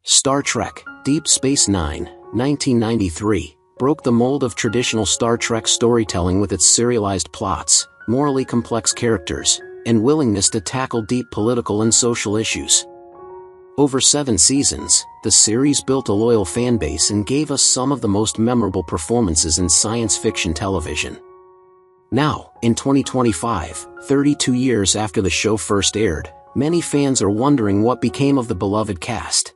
Star Trek, Deep Space Nine, 1993, broke the mold of traditional Star Trek storytelling with its serialized plots, morally complex characters, and willingness to tackle deep political and social issues. Over 7 seasons, the series built a loyal fanbase and gave us some of the most memorable performances in science fiction television. Now, in 2025, 32 years after the show first aired, many fans are wondering what became of the beloved cast.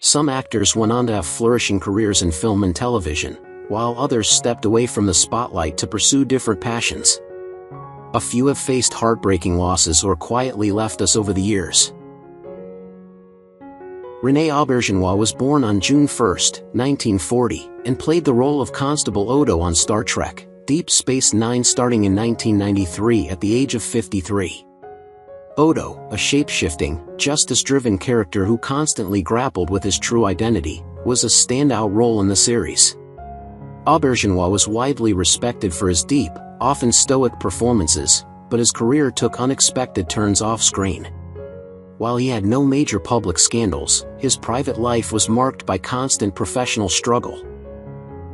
Some actors went on to have flourishing careers in film and television, while others stepped away from the spotlight to pursue different passions. A few have faced heartbreaking losses or quietly left us over the years. Rene Auba was born on June 1, 1940, and played the role of Constable Odo on Star Trek, Deep Space Nine starting in 1993 at the age of 53. Odo, a shape-shifting, justice-driven character who constantly grappled with his true identity, was a standout role in the series. Auba was widely respected for his deep, often stoic performances, but his career took unexpected turns off-screen. While he had no major public scandals, his private life was marked by constant professional struggle.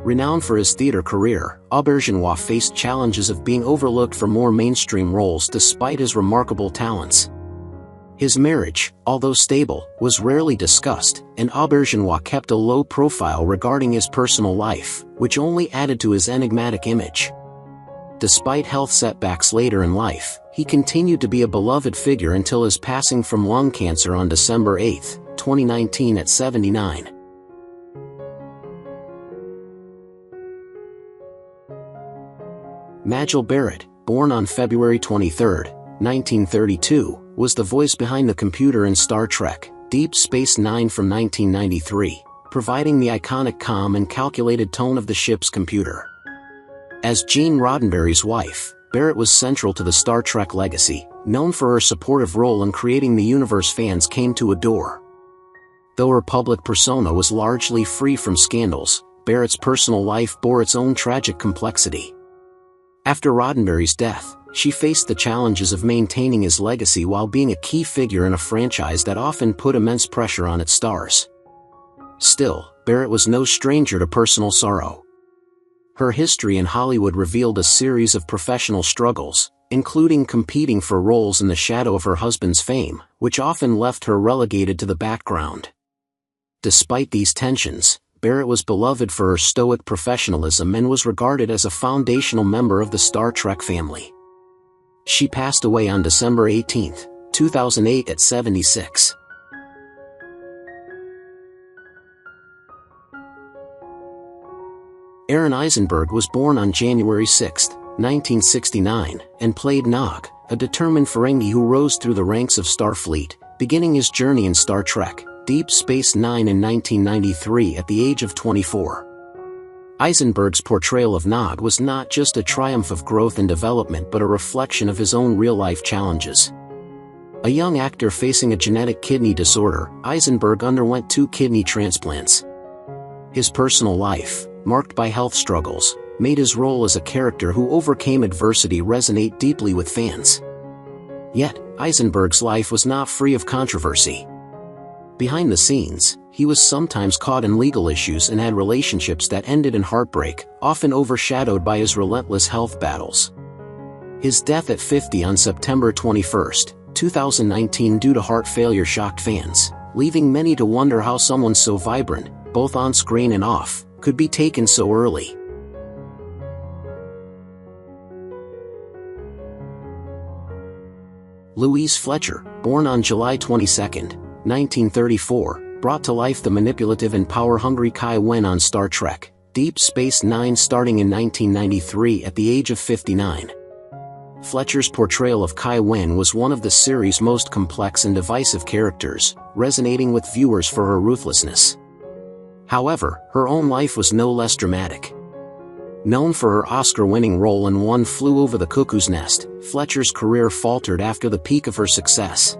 Renowned for his theater career, Auba faced challenges of being overlooked for more mainstream roles despite his remarkable talents. His marriage, although stable, was rarely discussed, and Auba kept a low profile regarding his personal life, which only added to his enigmatic image. Despite health setbacks later in life, he continued to be a beloved figure until his passing from lung cancer on December 8, 2019 at 79. Mel Barrett, born on February 23, 1932, was the voice behind the computer in Star Trek, Deep Space Nine from 1993, providing the iconic calm and calculated tone of the ship's computer. As Gene Roddenberry's wife, Barrett was central to the Star Trek legacy, known for her supportive role in creating the universe fans came to adore. Though her public persona was largely free from scandals, Barrett's personal life bore its own tragic complexity. After Roddenberry's death, she faced the challenges of maintaining his legacy while being a key figure in a franchise that often put immense pressure on its stars. Still, Barrett was no stranger to personal sorrow. Her history in Hollywood revealed a series of professional struggles, including competing for roles in the shadow of her husband's fame, which often left her relegated to the background. Despite these tensions, Barrett was beloved for her stoic professionalism and was regarded as a foundational member of the Star Trek family. She passed away on December 18, 2008 at 76. Aaron Eisenberg was born on January 6, 1969, and played Nog, a determined Ferengi who rose through the ranks of Starfleet, beginning his journey in Star Trek, Deep Space Nine in 1993 at the age of 24. Eisenberg's portrayal of Nog was not just a triumph of growth and development but a reflection of his own real-life challenges. A young actor facing a genetic kidney disorder, Eisenberg underwent 2 kidney transplants. His personal life, marked by health struggles, made his role as a character who overcame adversity resonate deeply with fans. Yet, Eisenberg's life was not free of controversy. Behind the scenes, he was sometimes caught in legal issues and had relationships that ended in heartbreak, often overshadowed by his relentless health battles. His death at 50 on September 21, 2019 due to heart failure shocked fans, leaving many to wonder how someone so vibrant, both on screen and off, could be taken so early. Louise Fletcher, born on July 22, 1934, brought to life the manipulative and power-hungry Kai Wen on Star Trek, Deep Space Nine starting in 1993 at the age of 59. Fletcher's portrayal of Kai Wen was one of the series' most complex and divisive characters, resonating with viewers for her ruthlessness. However, her own life was no less dramatic. Known for her Oscar-winning role in One Flew Over the Cuckoo's Nest, Fletcher's career faltered after the peak of her success.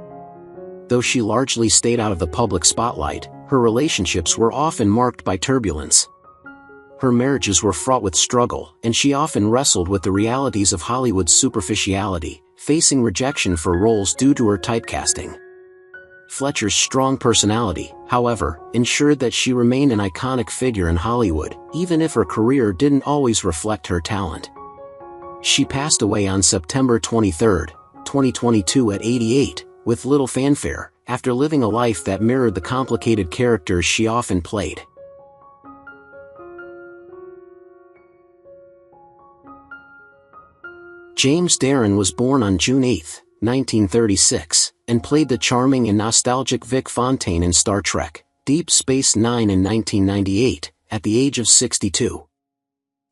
Though she largely stayed out of the public spotlight, her relationships were often marked by turbulence. Her marriages were fraught with struggle, and she often wrestled with the realities of Hollywood's superficiality, facing rejection for roles due to her typecasting. Fletcher's strong personality, however, ensured that she remained an iconic figure in Hollywood, even if her career didn't always reflect her talent. She passed away on September 23, 2022 at 88, with little fanfare, after living a life that mirrored the complicated characters she often played. James Darren was born on June 8, 1936, and played the charming and nostalgic Vic Fontaine in Star Trek, Deep Space Nine in 1998, at the age of 62.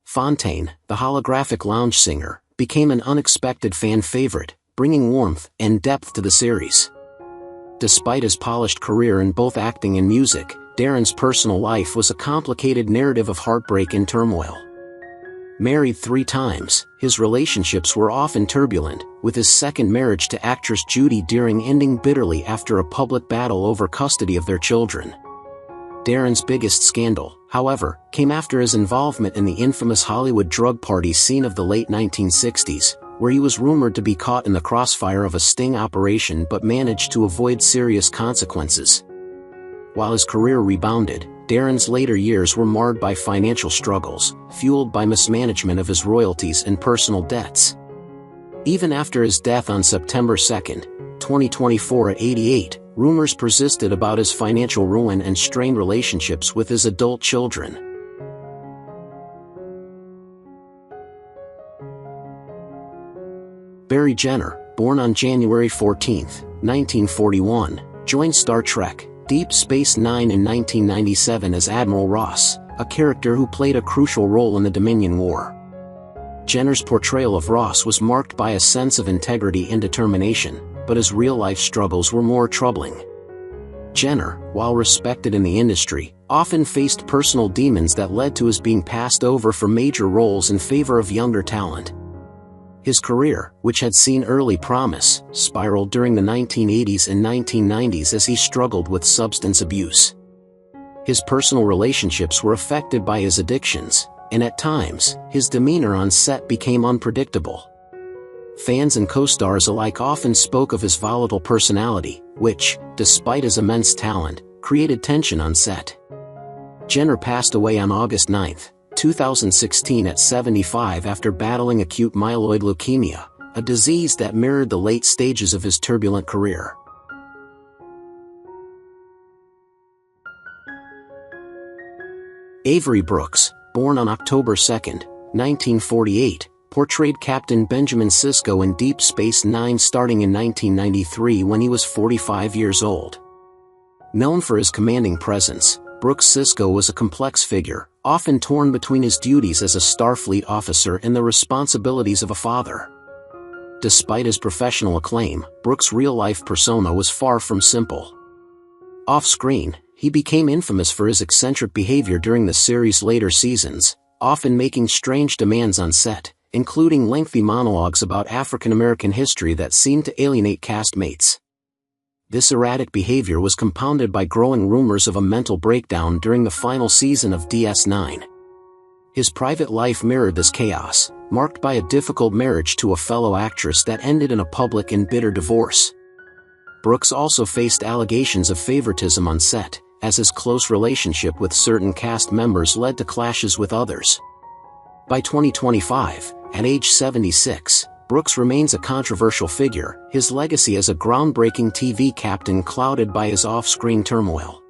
Fontaine, the holographic lounge singer, became an unexpected fan favorite, bringing warmth and depth to the series. Despite his polished career in both acting and music, Darren's personal life was a complicated narrative of heartbreak and turmoil. Married 3 times, his relationships were often turbulent, with his second marriage to actress Judi Deering ending bitterly after a public battle over custody of their children. Darren's biggest scandal, however, came after his involvement in the infamous Hollywood drug party scene of the late 1960s, where he was rumored to be caught in the crossfire of a sting operation but managed to avoid serious consequences. While his career rebounded, Darren's later years were marred by financial struggles, fueled by mismanagement of his royalties and personal debts. Even after his death on September 2, 2024 at 88, rumors persisted about his financial ruin and strained relationships with his adult children. Barry Jenner, born on January 14, 1941, joined Star Trek, Deep Space Nine in 1997 as Admiral Ross, a character who played a crucial role in the Dominion War. Jenner's portrayal of Ross was marked by a sense of integrity and determination, but his real-life struggles were more troubling. Jenner, while respected in the industry, often faced personal demons that led to his being passed over for major roles in favor of younger talent. His career, which had seen early promise, spiraled during the 1980s and 1990s as he struggled with substance abuse. His personal relationships were affected by his addictions, and at times, his demeanor on set became unpredictable. Fans and co-stars alike often spoke of his volatile personality, which, despite his immense talent, created tension on set. Jenner passed away on August 9, 2016 at 75 after battling acute myeloid leukemia, a disease that mirrored the late stages of his turbulent career. Avery Brooks, born on October 2, 1948, portrayed Captain Benjamin Sisko in Deep Space Nine starting in 1993 when he was 45 years old. Known for his commanding presence, Brooks Sisko was a complex figure, often torn between his duties as a Starfleet officer and the responsibilities of a father. Despite his professional acclaim, Brooks' real-life persona was far from simple. Off-screen, he became infamous for his eccentric behavior during the series' later seasons, often making strange demands on set, including lengthy monologues about African-American history that seemed to alienate castmates. This erratic behavior was compounded by growing rumors of a mental breakdown during the final season of DS9. His private life mirrored this chaos, marked by a difficult marriage to a fellow actress that ended in a public and bitter divorce. Brooks also faced allegations of favoritism on set, as his close relationship with certain cast members led to clashes with others. By 2025, at age 76, Brooks remains a controversial figure, his legacy as a groundbreaking TV captain clouded by his off-screen turmoil.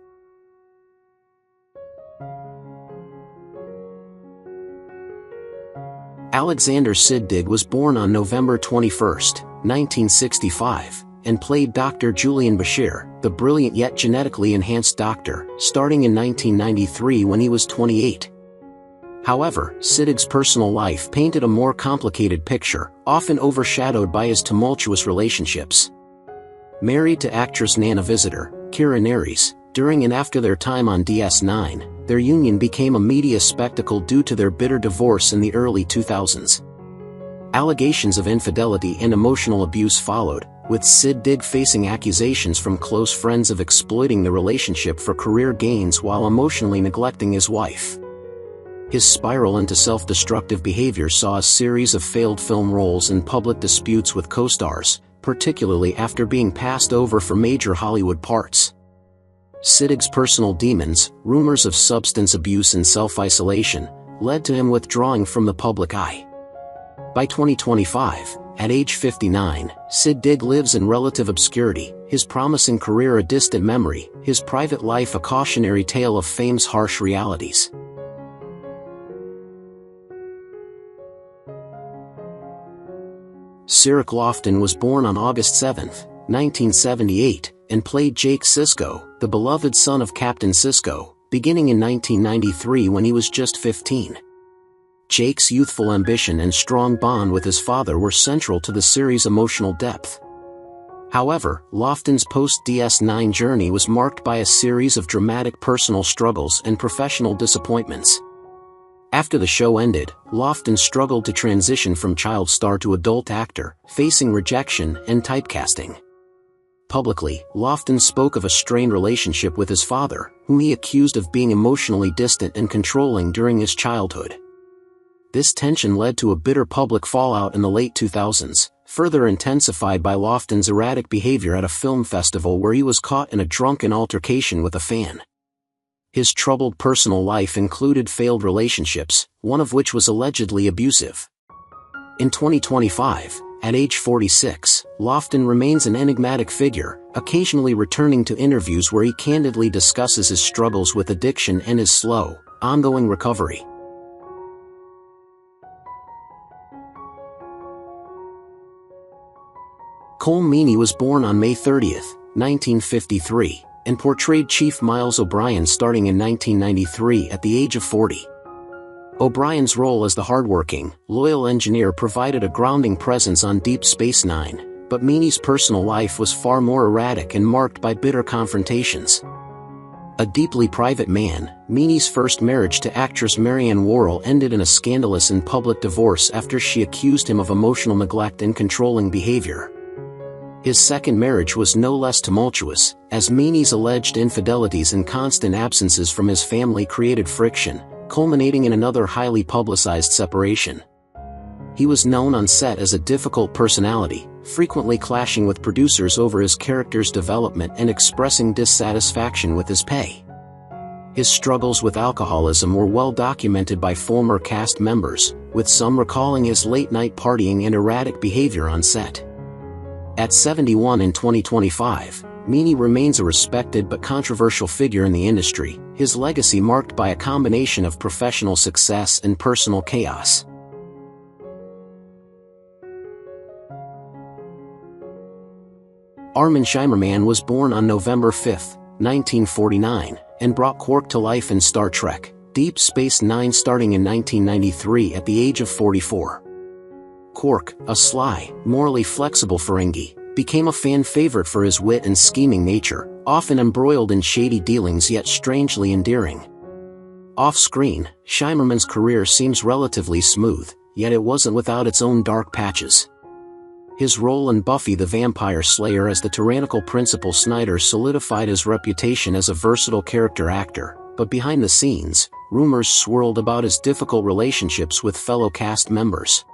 Alexander Sidig was born on November 21, 1965, and played Dr. Julian Bashir, the brilliant yet genetically enhanced doctor, starting in 1993 when he was 28. However, Sidig's personal life painted a more complicated picture, often overshadowed by his tumultuous relationships. Married to actress Nana Visitor, Kira Nerys, during and after their time on DS9, their union became a media spectacle due to their bitter divorce in the early 2000s. Allegations of infidelity and emotional abuse followed, with Sidig facing accusations from close friends of exploiting the relationship for career gains while emotionally neglecting his wife. His spiral into self-destructive behavior saw a series of failed film roles and public disputes with co-stars, particularly after being passed over for major Hollywood parts. Sidig's personal demons, rumors of substance abuse and self-isolation, led to him withdrawing from the public eye. By 2025, at age 59, Sidig lives in relative obscurity, his promising career a distant memory, his private life a cautionary tale of fame's harsh realities. Sirik Loftton was born on August 7, 1978, and played Jake Sisko, the beloved son of Captain Sisko, beginning in 1993 when he was just 15. Jake's youthful ambition and strong bond with his father were central to the series' emotional depth. However, Loftton's post-DS9 journey was marked by a series of dramatic personal struggles and professional disappointments. After the show ended, Loftton struggled to transition from child star to adult actor, facing rejection and typecasting. Publicly, Loftton spoke of a strained relationship with his father, whom he accused of being emotionally distant and controlling during his childhood. This tension led to a bitter public fallout in the late 2000s, further intensified by Loftton's erratic behavior at a film festival where he was caught in a drunken altercation with a fan. His troubled personal life included failed relationships, one of which was allegedly abusive. In 2025, at age 46, Loftton remains an enigmatic figure, occasionally returning to interviews where he candidly discusses his struggles with addiction and his slow, ongoing recovery. Meanie was born on May 30, 1953, and portrayed Chief Miles O'Brien starting in 1993 at the age of 40. O'Brien's role as the hardworking, loyal engineer provided a grounding presence on Deep Space Nine, but Meanie's personal life was far more erratic and marked by bitter confrontations. A deeply private man, Meanie's first marriage to actress Marianne Worrell ended in a scandalous and public divorce after she accused him of emotional neglect and controlling behavior. His second marriage was no less tumultuous, as Meanie's alleged infidelities and constant absences from his family created friction, culminating in another highly publicized separation. He was known on set as a difficult personality, frequently clashing with producers over his character's development and expressing dissatisfaction with his pay. His struggles with alcoholism were well documented by former cast members, with some recalling his late-night partying and erratic behavior on set. At 71 in 2025, Meanie remains a respected but controversial figure in the industry, his legacy marked by a combination of professional success and personal chaos. Armin Shimmerman was born on November 5, 1949, and brought Quark to life in Star Trek, Deep Space Nine starting in 1993 at the age of 44. Quark, a sly, morally flexible Ferengi, became a fan favorite for his wit and scheming nature, often embroiled in shady dealings yet strangely endearing. Off-screen, Shimmerman's career seems relatively smooth, yet it wasn't without its own dark patches. His role in Buffy the Vampire Slayer as the tyrannical Principal Snyder solidified his reputation as a versatile character actor, but behind the scenes, rumors swirled about his difficult relationships with fellow cast members.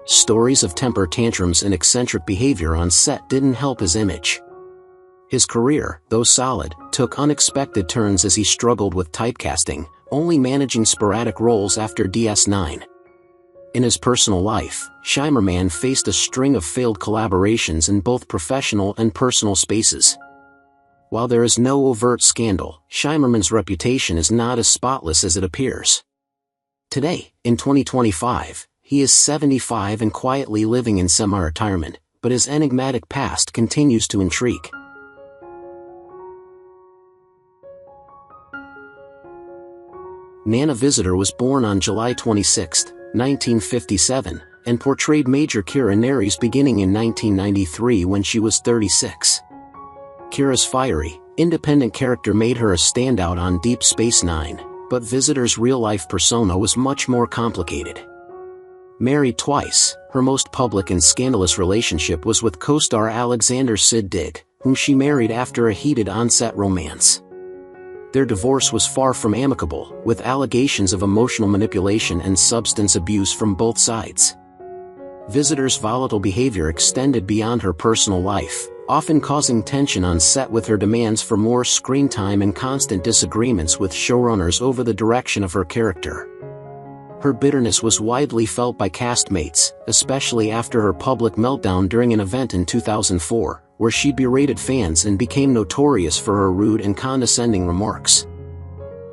Stories of temper tantrums and eccentric behavior on set didn't help his image. His career, though solid, took unexpected turns as he struggled with typecasting, only managing sporadic roles after DS9. In his personal life, Shimmerman faced a string of failed collaborations in both professional and personal spaces. While there is no overt scandal, Shimmerman's reputation is not as spotless as it appears. Today, in 2025, he is 75 and quietly living in semi-retirement, but his enigmatic past continues to intrigue. Nana Visitor was born on July 26, 1957, and portrayed Major Kira Nerys beginning in 1993 when she was 36. Kira's fiery, independent character made her a standout on Deep Space Nine, but Visitor's real-life persona was much more complicated. Married twice, her most public and scandalous relationship was with co-star Alexander Sidig, whom she married after a heated on-set romance. Their divorce was far from amicable, with allegations of emotional manipulation and substance abuse from both sides. Visitors' volatile behavior extended beyond her personal life, often causing tension on set with her demands for more screen time and constant disagreements with showrunners over the direction of her character. Her bitterness was widely felt by castmates, especially after her public meltdown during an event in 2004, where she berated fans and became notorious for her rude and condescending remarks.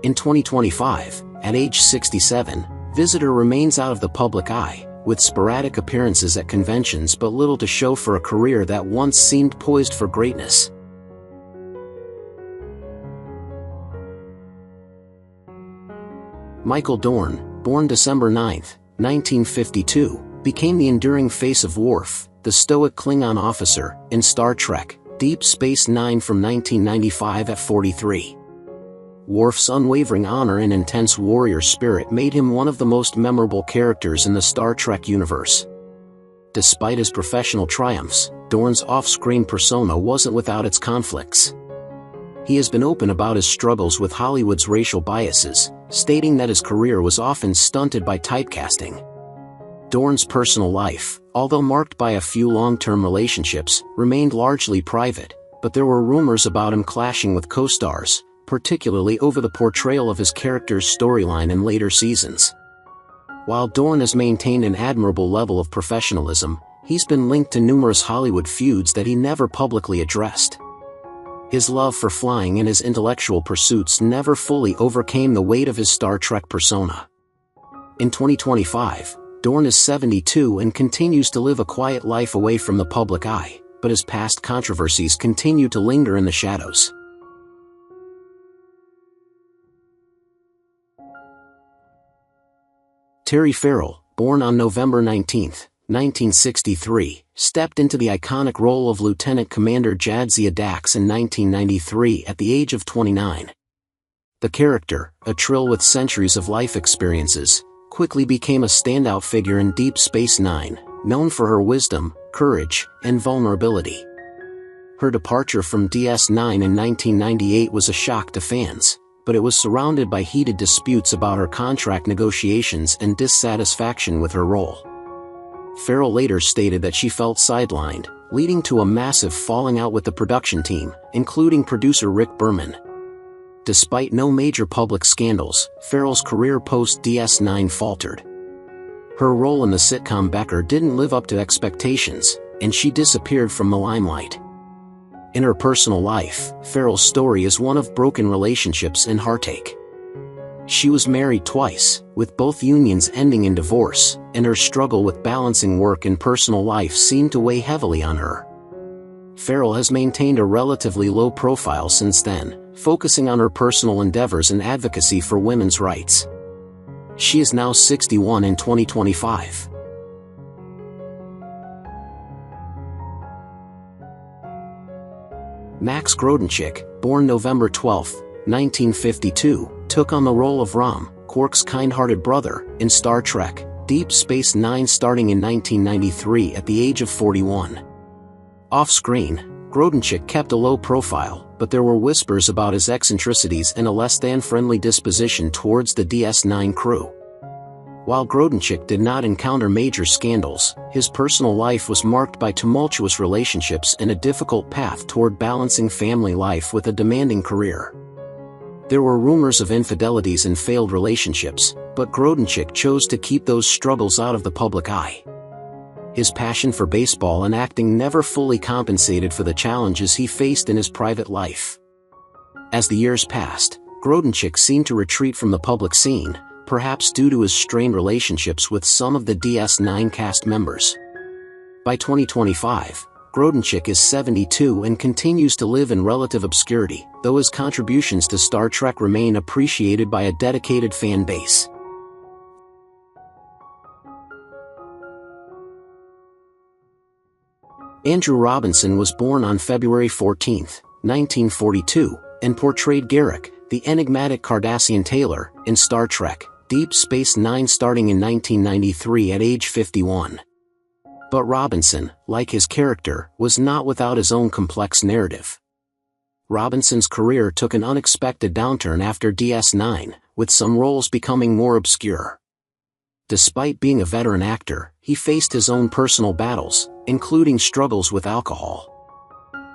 In 2025, at age 67, Visitor remains out of the public eye, with sporadic appearances at conventions but little to show for a career that once seemed poised for greatness. Michael Dorne, born December 9, 1952, became the enduring face of Worf, the stoic Klingon officer, in Star Trek, Deep Space Nine from 1995 at 43. Worf's unwavering honor and intense warrior spirit made him one of the most memorable characters in the Star Trek universe. Despite his professional triumphs, Dorne's off-screen persona wasn't without its conflicts. He has been open about his struggles with Hollywood's racial biases, stating that his career was often stunted by typecasting. Dorne's personal life, although marked by a few long-term relationships, remained largely private, but there were rumors about him clashing with co-stars, particularly over the portrayal of his character's storyline in later seasons. While Dorne has maintained an admirable level of professionalism, he's been linked to numerous Hollywood feuds that he never publicly addressed. His love for flying and his intellectual pursuits never fully overcame the weight of his Star Trek persona. In 2025, Dorne is 72 and continues to live a quiet life away from the public eye, but his past controversies continue to linger in the shadows. Terry Farrell, born on November 19, 1963, stepped into the iconic role of Lieutenant Commander Jadzia Dax in 1993 at the age of 29. The character, a trill with centuries of life experiences, quickly became a standout figure in Deep Space Nine, known for her wisdom, courage, and vulnerability. Her departure from DS9 in 1998 was a shock to fans, but it was surrounded by heated disputes about her contract negotiations and dissatisfaction with her role. Farrell later stated that she felt sidelined, leading to a massive falling out with the production team, including producer Rick Berman. Despite no major public scandals, Farrell's career post-DS9 faltered. Her role in the sitcom Becker didn't live up to expectations, and she disappeared from the limelight. In her personal life, Farrell's story is one of broken relationships and heartache. She was married twice, with both unions ending in divorce, and her struggle with balancing work and personal life seemed to weigh heavily on her. Farrell has maintained a relatively low profile since then, focusing on her personal endeavors and advocacy for women's rights. She is now 61 in 2025. Max Grodenic, born November 12, 1952, took on the role of Rom, Quark's kind-hearted brother, in Star Trek, Deep Space Nine starting in 1993 at the age of 41. Off-screen, Grodenic kept a low profile, but there were whispers about his eccentricities and a less-than-friendly disposition towards the DS9 crew. While Grodenic did not encounter major scandals, his personal life was marked by tumultuous relationships and a difficult path toward balancing family life with a demanding career. There were rumors of infidelities and failed relationships, but Grodenic chose to keep those struggles out of the public eye. His passion for baseball and acting never fully compensated for the challenges he faced in his private life. As the years passed, Grodenic seemed to retreat from the public scene, perhaps due to his strained relationships with some of the DS9 cast members. By 2025, Grodenic is 72 and continues to live in relative obscurity, though his contributions to Star Trek remain appreciated by a dedicated fan base. Andrew Robinson was born on February 14, 1942, and portrayed Garak, the enigmatic Cardassian tailor, in Star Trek, Deep Space Nine starting in 1993 at age 51. But Robinson, like his character, was not without his own complex narrative. Robinson's career took an unexpected downturn after DS9, with some roles becoming more obscure. Despite being a veteran actor, he faced his own personal battles, including struggles with alcohol.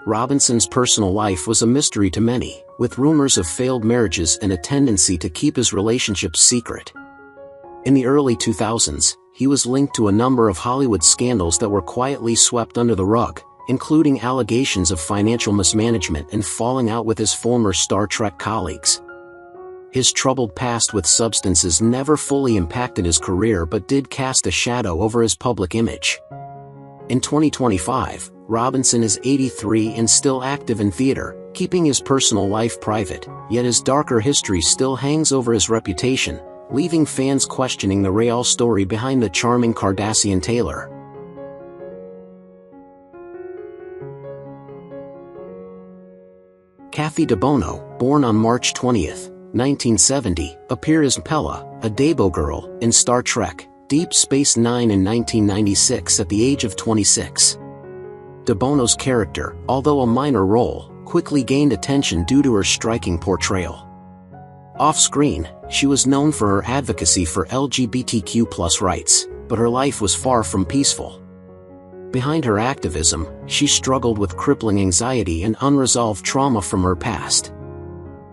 Robinson's personal life was a mystery to many, with rumors of failed marriages and a tendency to keep his relationships secret. In the early 2000s, he was linked to a number of Hollywood scandals that were quietly swept under the rug, including allegations of financial mismanagement and falling out with his former Star Trek colleagues. His troubled past with substances never fully impacted his career but did cast a shadow over his public image. In 2025, Robinson is 83 and still active in theater, keeping his personal life private, yet his darker history still hangs over his reputation, leaving fans questioning the real story behind the charming Cardassian tailor. Kathy DeBono, born on March 20, 1970, appeared as Pella, a Dabo girl, in Star Trek, Deep Space Nine in 1996 at the age of 26. DeBono's character, although a minor role, quickly gained attention due to her striking portrayal. Off-screen, she was known for her advocacy for LGBTQ+ rights, but her life was far from peaceful. Behind her activism, she struggled with crippling anxiety and unresolved trauma from her past.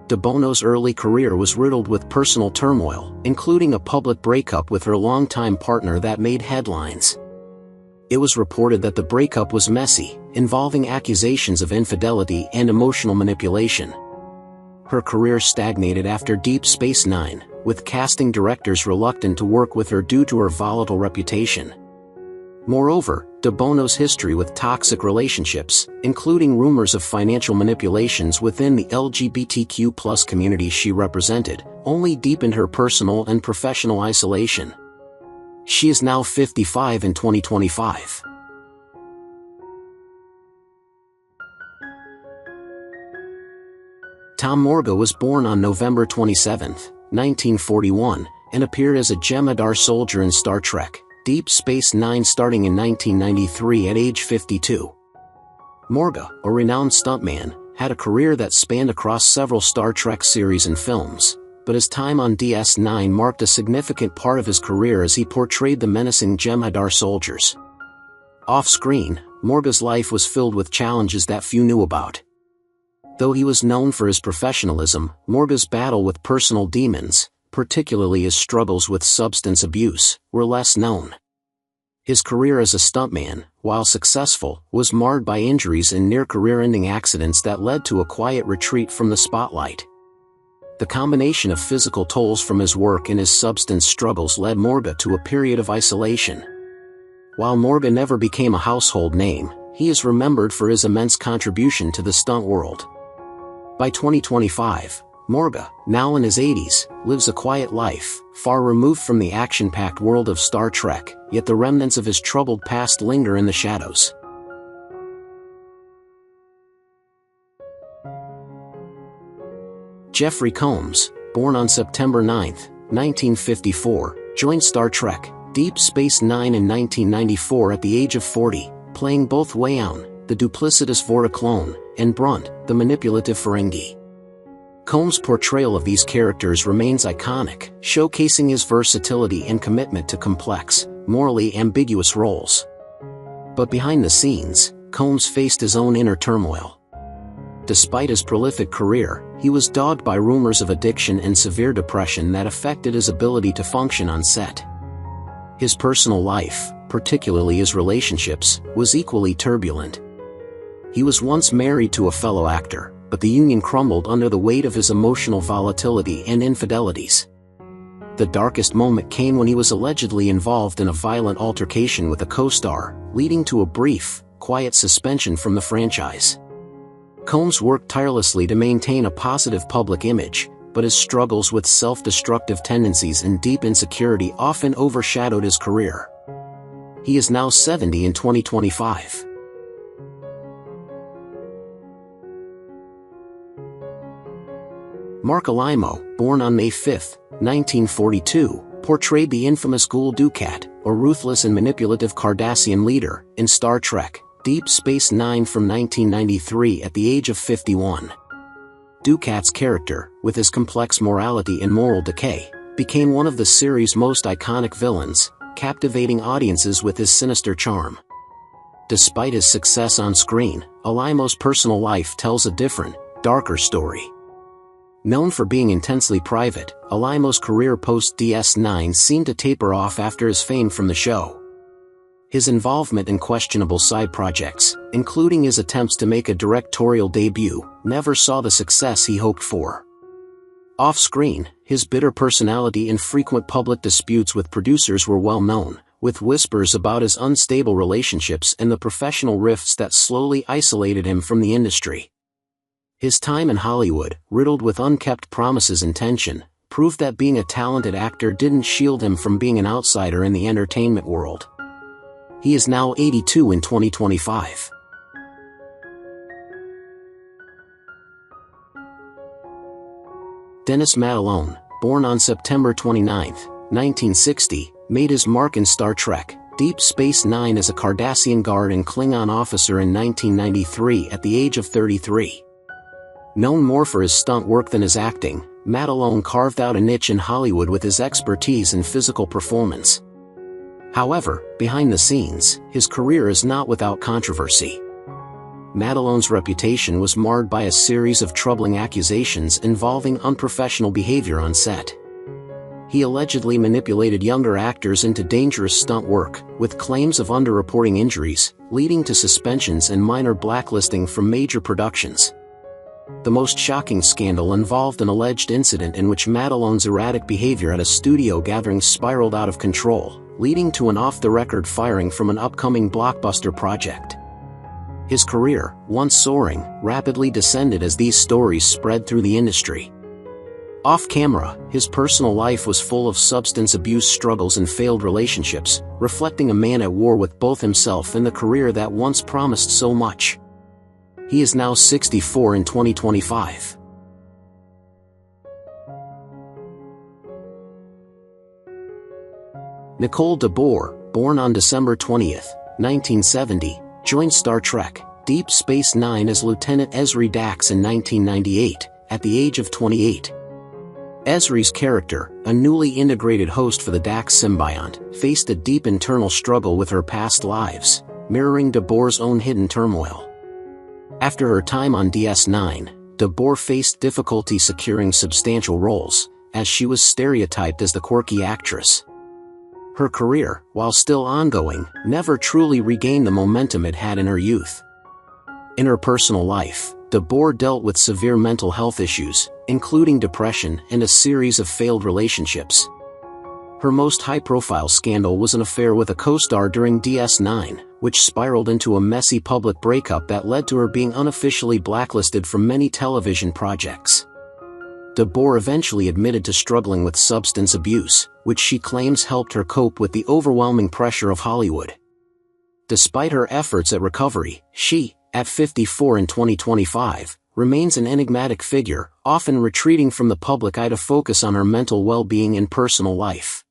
DeBono's early career was riddled with personal turmoil, including a public breakup with her longtime partner that made headlines. It was reported that the breakup was messy, involving accusations of infidelity and emotional manipulation. Her career stagnated after Deep Space Nine, with casting directors reluctant to work with her due to her volatile reputation. Moreover, DeBono's history with toxic relationships, including rumors of financial manipulations within the LGBTQ+ community she represented, only deepened her personal and professional isolation. She is now 55 in 2025. Tom Morga was born on November 27, 1941, and appeared as a Jem'Hadar soldier in Star Trek, Deep Space Nine starting in 1993 at age 52. Morga, a renowned stuntman, had a career that spanned across several Star Trek series and films, but his time on DS9 marked a significant part of his career as he portrayed the menacing Jem'Hadar soldiers. Off-screen, Morga's life was filled with challenges that few knew about. Though he was known for his professionalism, Morga's battle with personal demons, particularly his struggles with substance abuse, were less known. His career as a stuntman, while successful, was marred by injuries and near-career-ending accidents that led to a quiet retreat from the spotlight. The combination of physical tolls from his work and his substance struggles led Morga to a period of isolation. While Morga never became a household name, he is remembered for his immense contribution to the stunt world. By 2025, Morga, now in his 80s, lives a quiet life, far removed from the action-packed world of Star Trek, yet the remnants of his troubled past linger in the shadows. Jeffrey Combs, born on September 9, 1954, joined Star Trek, Deep Space Nine in 1994 at the age of 40, playing both Wayoun, the duplicitous Vorta clone, and Brunt, the manipulative Ferengi. Combs' portrayal of these characters remains iconic, showcasing his versatility and commitment to complex, morally ambiguous roles. But behind the scenes, Combs faced his own inner turmoil. Despite his prolific career, he was dogged by rumors of addiction and severe depression that affected his ability to function on set. His personal life, particularly his relationships, was equally turbulent. He was once married to a fellow actor, but the union crumbled under the weight of his emotional volatility and infidelities. The darkest moment came when he was allegedly involved in a violent altercation with a co-star, leading to a brief, quiet suspension from the franchise. Combs worked tirelessly to maintain a positive public image, but his struggles with self-destructive tendencies and deep insecurity often overshadowed his career. He is now 70 in 2025. Mark Alimo, born on May 5, 1942, portrayed the infamous Gul Dukat, a ruthless and manipulative Cardassian leader, in Star Trek, Deep Space Nine from 1993 at the age of 51. Dukat's character, with his complex morality and moral decay, became one of the series' most iconic villains, captivating audiences with his sinister charm. Despite his success on screen, Alimo's personal life tells a different, darker story. Known for being intensely private, Alimo's career post-DS9 seemed to taper off after his fame from the show. His involvement in questionable side projects, including his attempts to make a directorial debut, never saw the success he hoped for. Off-screen, his bitter personality and frequent public disputes with producers were well known, with whispers about his unstable relationships and the professional rifts that slowly isolated him from the industry. His time in Hollywood, riddled with unkept promises and tension, proved that being a talented actor didn't shield him from being an outsider in the entertainment world. He is now 82 in 2025. Dennis Malone, born on September 29, 1960, made his mark in Star Trek, Deep Space Nine as a Cardassian guard and Klingon officer in 1993 at the age of 33. Known more for his stunt work than his acting, Malone carved out a niche in Hollywood with his expertise in physical performance. However, behind the scenes, his career is not without controversy. Malone's reputation was marred by a series of troubling accusations involving unprofessional behavior on set. He allegedly manipulated younger actors into dangerous stunt work, with claims of underreporting injuries, leading to suspensions and minor blacklisting from major productions. The most shocking scandal involved an alleged incident in which Malone's erratic behavior at a studio gathering spiraled out of control, leading to an off-the-record firing from an upcoming blockbuster project. His career, once soaring, rapidly descended as these stories spread through the industry. Off-camera, his personal life was full of substance abuse struggles and failed relationships, reflecting a man at war with both himself and the career that once promised so much. He is now 64 in 2025. Nicole D Bor, born on December 20, 1970, joined Star Trek, Deep Space Nine as Lieutenant Ezri Dax in 1998, at the age of 28. Ezri's character, a newly integrated host for the Dax symbiont, faced a deep internal struggle with her past lives, mirroring D Bor's own hidden turmoil. After her time on DS9, D Bor faced difficulty securing substantial roles, as she was stereotyped as the quirky actress. Her career, while still ongoing, never truly regained the momentum it had in her youth. In her personal life, D Bor dealt with severe mental health issues, including depression and a series of failed relationships. Her most high-profile scandal was an affair with a co-star during DS9, which spiraled into a messy public breakup that led to her being unofficially blacklisted from many television projects. D Bor eventually admitted to struggling with substance abuse, which she claims helped her cope with the overwhelming pressure of Hollywood. Despite her efforts at recovery, she, at 54 in 2025, remains an enigmatic figure, often retreating from the public eye to focus on her mental well-being and personal life.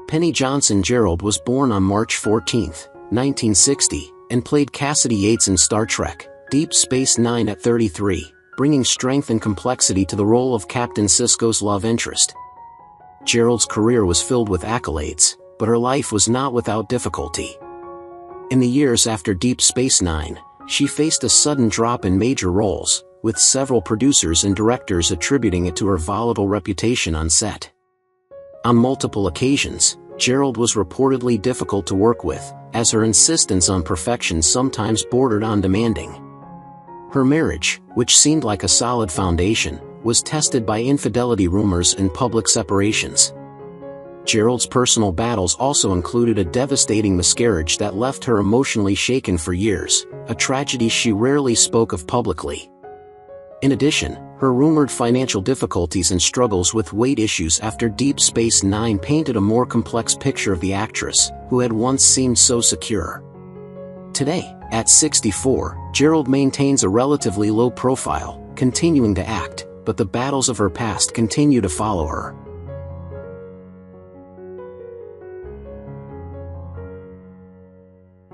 Penny Johnson Gerald was born on March 14, 1960, and played Cassidy Yates in Star Trek, Deep Space Nine at 33, bringing strength and complexity to the role of Captain Sisko's love interest. Gerald's career was filled with accolades, but her life was not without difficulty. In the years after Deep Space Nine, she faced a sudden drop in major roles, with several producers and directors attributing it to her volatile reputation on set. On multiple occasions, Gerald was reportedly difficult to work with, as her insistence on perfection sometimes bordered on demanding. Her marriage, which seemed like a solid foundation, was tested by infidelity rumors and public separations. Gerald's personal battles also included a devastating miscarriage that left her emotionally shaken for years, a tragedy she rarely spoke of publicly. In addition, her rumored financial difficulties and struggles with weight issues after Deep Space Nine painted a more complex picture of the actress, who had once seemed so secure. Today, at 64, Gerald maintains a relatively low profile, continuing to act, but the battles of her past continue to follow her.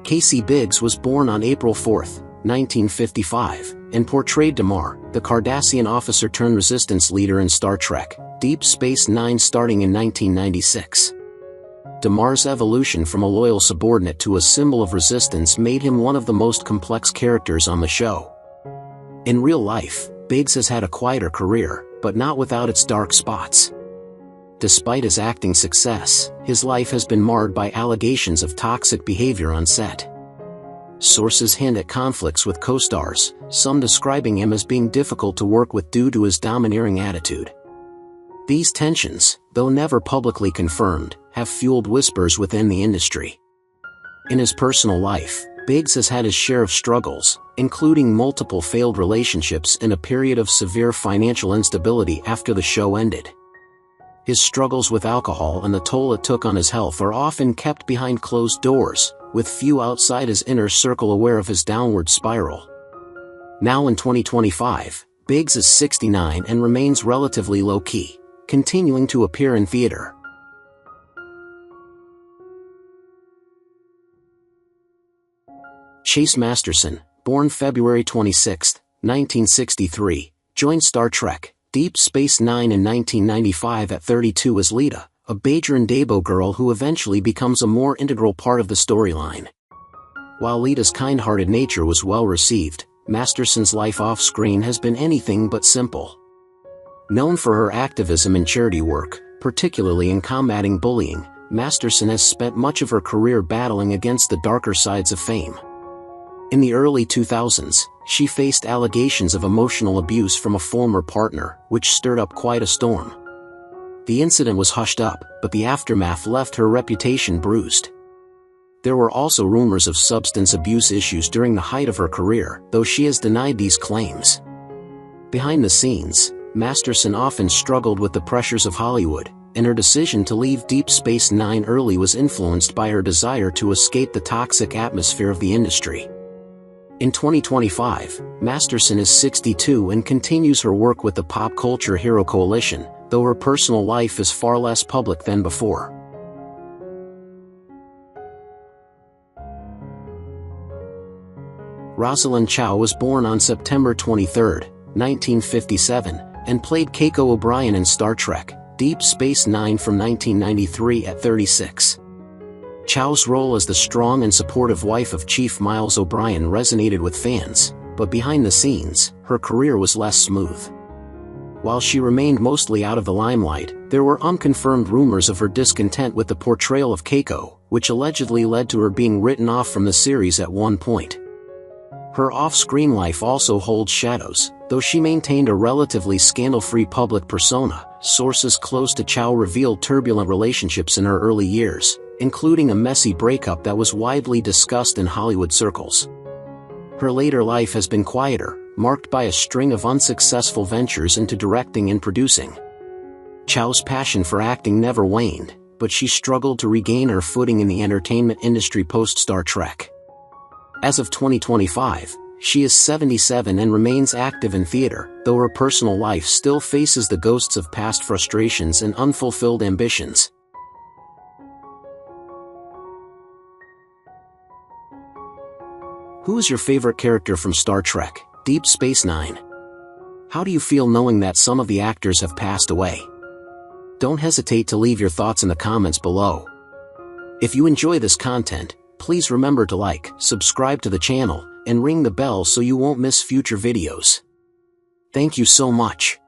Casey Biggs was born on April 4, 1955, and portrayed Damar, the Cardassian officer-turned-resistance leader in Star Trek, Deep Space Nine starting in 1996. Damar's evolution from a loyal subordinate to a symbol of resistance made him one of the most complex characters on the show. In real life, Biggs has had a quieter career, but not without its dark spots. Despite his acting success, his life has been marred by allegations of toxic behavior on set. Sources hint at conflicts with co-stars, some describing him as being difficult to work with due to his domineering attitude. These tensions, though never publicly confirmed, have fueled whispers within the industry. In his personal life, Biggs has had his share of struggles, including multiple failed relationships and a period of severe financial instability after the show ended. His struggles with alcohol and the toll it took on his health are often kept behind closed doors, with few outside his inner circle aware of his downward spiral. Now in 2025, Biggs is 69 and remains relatively low-key, continuing to appear in theater. Chase Masterson, born February 26, 1963, joined Star Trek, Deep Space Nine in 1995 at 32 as Lita, a Bajoran Dabo girl who eventually becomes a more integral part of the storyline. While Lita's kind-hearted nature was well received, Masterson's life off-screen has been anything but simple. Known for her activism and charity work, particularly in combating bullying, Masterson has spent much of her career battling against the darker sides of fame. In the early 2000s, she faced allegations of emotional abuse from a former partner, which stirred up quite a storm. The incident was hushed up, but the aftermath left her reputation bruised. There were also rumors of substance abuse issues during the height of her career, though she has denied these claims. Behind the scenes, Masterson often struggled with the pressures of Hollywood, and her decision to leave Deep Space Nine early was influenced by her desire to escape the toxic atmosphere of the industry. In 2025, Masterson is 62 and continues her work with the Pop Culture Hero Coalition, though her personal life is far less public than before. Roslyn Chow was born on September 23, 1957, and played Keiko O'Brien in Star Trek, Deep Space Nine from 1993 at 36. Chow's role as the strong and supportive wife of Chief Miles O'Brien resonated with fans, but behind the scenes, her career was less smooth. While she remained mostly out of the limelight, there were unconfirmed rumors of her discontent with the portrayal of Keiko, which allegedly led to her being written off from the series at one point. Her off-screen life also holds shadows, though she maintained a relatively scandal-free public persona. Sources close to Chow revealed turbulent relationships in her early years, including a messy breakup that was widely discussed in Hollywood circles. Her later life has been quieter, marked by a string of unsuccessful ventures into directing and producing. Chow's passion for acting never waned, but she struggled to regain her footing in the entertainment industry post-Star Trek. As of 2025, she is 77 and remains active in theater, though her personal life still faces the ghosts of past frustrations and unfulfilled ambitions. Who is your favorite character from Star Trek, Deep Space Nine? How do you feel knowing that some of the actors have passed away? Don't hesitate to leave your thoughts in the comments below. If you enjoy this content, please remember to like, subscribe to the channel, and ring the bell so you won't miss future videos. Thank you so much.